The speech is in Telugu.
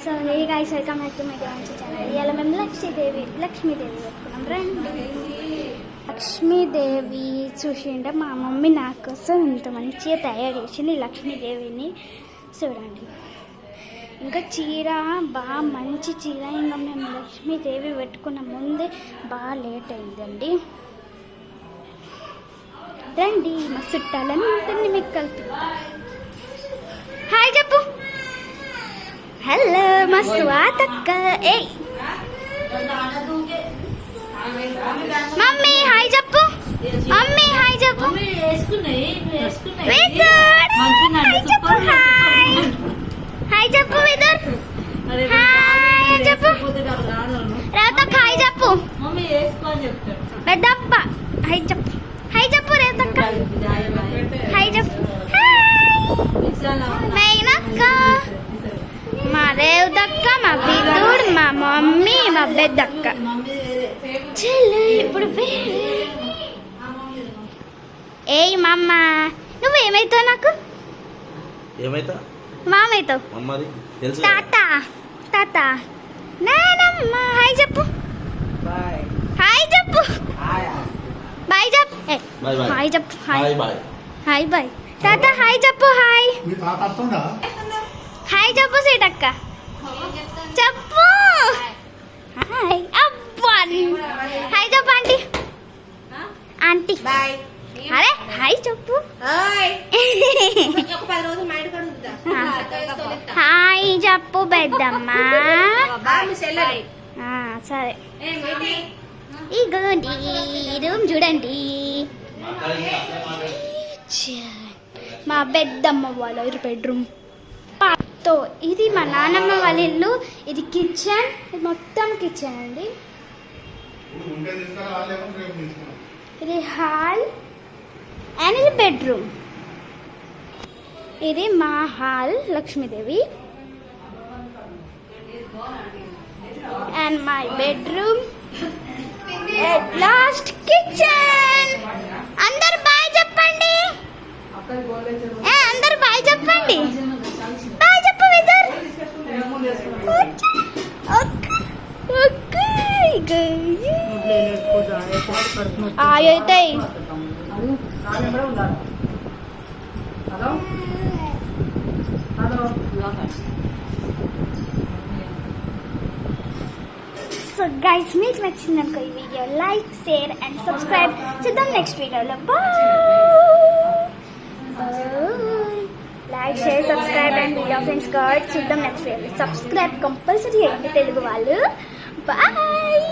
So hey guys, welcome back to my channel. ఇవాళ మేము లక్ష్మీదేవి పెట్టుకున్నాం. రండి. లక్ష్మీదేవి చూసిండే మా మమ్మీ నా కోసం ఇంత మంచిగా తయారు చేసింది లక్ష్మీదేవిని. చూడండి, ఇంకా చీర బాగా మంచి చీర. ఇంకా మేము లక్ష్మీదేవి పెట్టుకున్న ముందే బాగా లేట్ అయిందండి. రండి, మా చుట్టాలందరినీ మీకు కలిపి హాయ్ చెప్పు. హలో మా స్వాతక్క. ఏ మమ్మీ హాయ్ చెప్పు. మమ్మీ హాయ్ చెప్పు. హాయ్ చెప్పు విదర్. హాయ్ చెప్పు. రేతక్క హాయ్ చెప్పు. పెద్దప్ప హాయ్ చెప్పు. హాయ్ చెప్పు రేతక్క. హాయ్ చెప్పు. మేనక్క, మా రేవదక్క, మా బిడ్డూడు, మా మమ్మీ, మా పెద్దక్క. చెల్లు ఇప్పుడు ఏయ్ మమ్మ, నువ్వేమైతావు? నాకు ఏమైతా మామైతావు. తాత తాత నానమ్మ. హాయ్ చెప్పు. హాయ్ చెప్పు. బాయ్ చెప్పు. హాయ్ చెప్పు. Hi hi bye. తాత హాయ్ చెప్పు. హాయ్ హాయ్ చెప్పు. సీటక్క చెప్పు. హాయ్ అబ్బా. హాయ్ చెప్పు ఆంటీ. ఆంటీ అరే హాయ్ చెప్పు. హాయ్ చెప్పు పెద్దమ్మ. సరే, ఇగోండి రూమ్ చూడండి. మా పెద్దమ్మ వాళ్ళ బెడ్రూమ్ పాతో. ఇది మా నాన్నమ్మ వాళ్ళ ఇల్లు. ఇది కిచెన్. ఇది మొత్తం కిచెన్ అండి. ఇది హాల్ అండ్ ఇది బెడ్రూమ్. ఇది మా hall Lakshmidevi and my bedroom. At last kitchen. అందరు బాయ్ చెప్పండి. అందరు బాయ్ చెప్పండి. బాయ్ చెప్పు విదర్. అవుతాయి. సో గైస్, మీకు నచ్చింది అనుకో ఈ video like, share and subscribe. చూద్దాం నెక్స్ట్ వీడియోలో. Like, share, subscribe and video friends God. చూద్దాం నెక్స్ట్ వీడియో. సబ్స్క్రైబ్ కంపల్సరీ చేయండి తెలుగు వాళ్ళు. బాయ్.